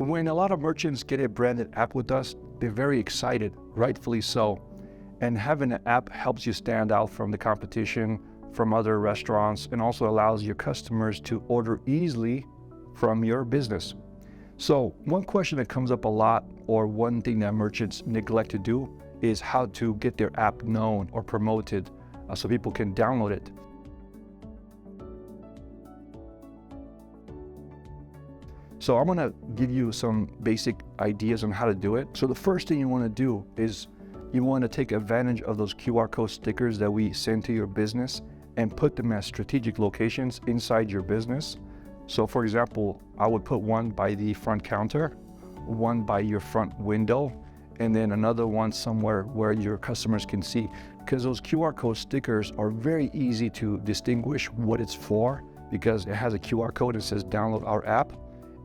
When a lot of merchants get a branded app with us, they're very excited, rightfully so. And having an app helps you stand out from the competition, from other restaurants, and also allows your customers to order easily from your business. So one question that comes up a lot, or one thing that merchants neglect to do, is how to get their app known or promoted so people can download it. So I'm gonna give you some basic ideas on how to do it. So the first thing you wanna do is you wanna take advantage of those QR code stickers that we send to your business and put them at strategic locations inside your business. So for example, I would put one by the front counter, one by your front window, and then another one somewhere where your customers can see. Because those QR code stickers are very easy to distinguish what it's for, because it has a QR code that says download our app.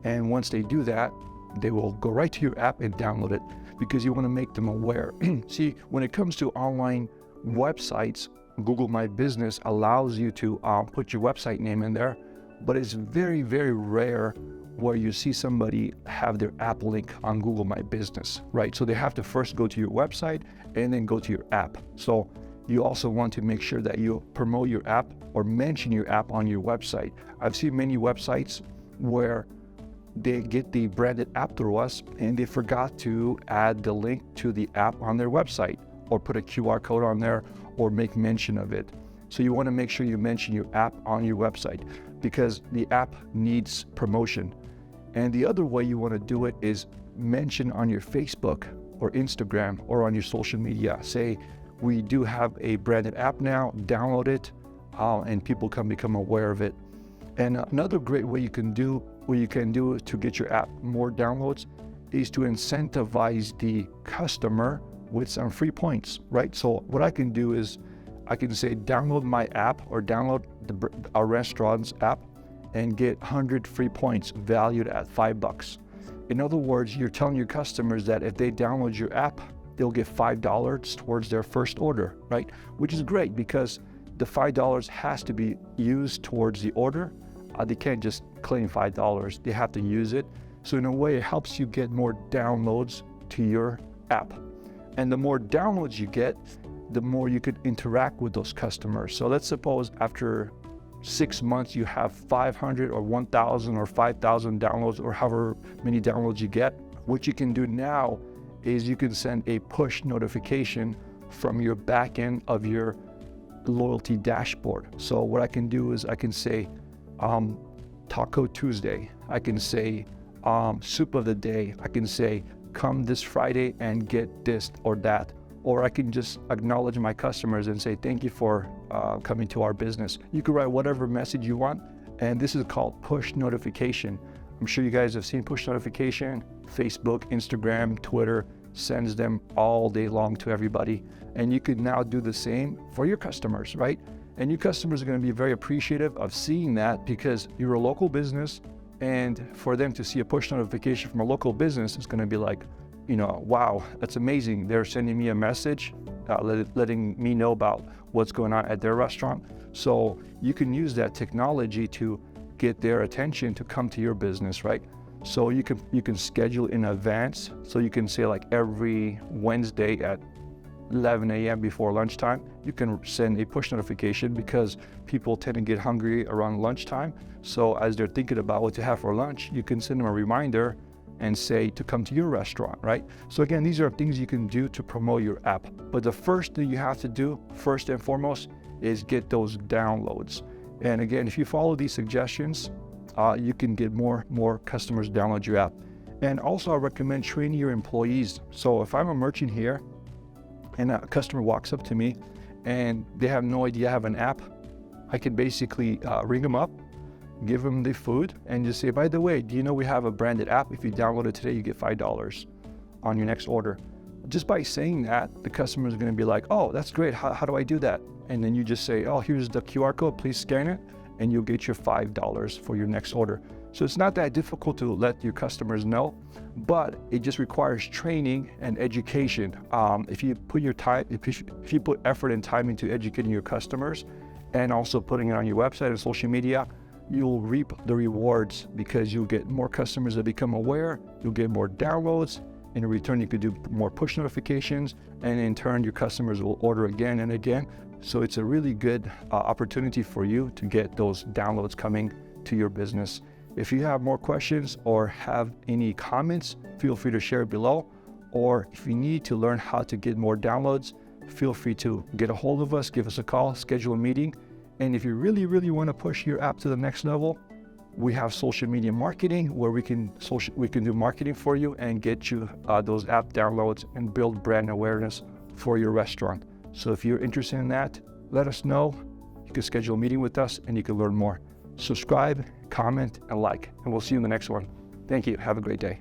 And once they do that, they will go right to your app and download it, because you want to make them aware. See, when it comes to online websites, Google My Business allows you to put your website name in there, but it's very, very rare where you see somebody have their app link on Google My Business, right? So they have to first go to your website and then go to your app. So you also want to make sure that you promote your app or mention your app on your website. I've seen many websites where they get the branded app through us and they forgot to add the link to the app on their website, or put a QR code on there, or make mention of it. So you want to make sure you mention your app on your website, because the app needs promotion. And the other way you want to do it is mention on your Facebook or Instagram or on your social media. Say, we do have a branded app now, download it, and people can become aware of it. And another great way you can do to get your app more downloads is to incentivize the customer with some free points, right? So what I can do is I can say, download my app or download our restaurant's app and get 100 free points valued at $5. In other words, you're telling your customers that if they download your app, they'll get $5 towards their first order, right? Which is great, because the $5 has to be used towards the order. They can't just claim $5, they have to use it. So in a way, it helps you get more downloads to your app. And the more downloads you get, the more you could interact with those customers. So let's suppose after 6 months, you have 500 or 1,000 or 5,000 downloads, or however many downloads you get. What you can do now is you can send a push notification from your back end of your loyalty dashboard. So what I can do is I can say, Taco Tuesday. I can say, soup of the day. I can say, come this Friday and get this or that. Or I can just acknowledge my customers and say, thank you for coming to our business. You can write whatever message you want, and this is called push notification. I'm sure you guys have seen push notification. Facebook, Instagram, Twitter sends them all day long to everybody. And you can now do the same for your customers, right? And your customers are going to be very appreciative of seeing that, because you're a local business, and for them to see a push notification from a local business is going to be like, wow, that's amazing. They're sending me a message, letting me know about what's going on at their restaurant. So you can use that technology to get their attention to come to your business, right? So you can schedule in advance. So you can say, like, every Wednesday at 11 a.m. before lunchtime, you can send a push notification, because people tend to get hungry around lunchtime. So as they're thinking about what to have for lunch, you can send them a reminder and say to come to your restaurant, right? So again, these are things you can do to promote your app. But the first thing you have to do, first and foremost, is get those downloads. And again, if you follow these suggestions, you can get more customers download your app. And also, I recommend training your employees. So if I'm a merchant here and a customer walks up to me and they have no idea I have an app, I can basically ring them up, give them the food, and just say, by the way, do you know we have a branded app? If you download it today, you get $5 on your next order. Just by saying that, the customer is going to be like, oh, that's great. How do I do that? And then you just say, oh, here's the QR code, please scan it, and you'll get your $5 for your next order. So it's not that difficult to let your customers know, but it just requires training and education. If you put if you put effort and time into educating your customers, and also putting it on your website and social media, you'll reap the rewards because you'll get more customers that become aware, you'll get more downloads. In return, you could do more push notifications, and in turn, your customers will order again and again. So it's a really good opportunity for you to get those downloads coming to your business. If you have more questions or have any comments, feel free to share it below. Or if you need to learn how to get more downloads, feel free to get a hold of us, give us a call, schedule a meeting. And if you really, really want to push your app to the next level, we have social media marketing where we can do marketing for you and get you those app downloads and build brand awareness for your restaurant. So if you're interested in that, let us know. You can schedule a meeting with us and you can learn more. Subscribe, comment, and like, and we'll see you in the next one. Thank you. Have a great day.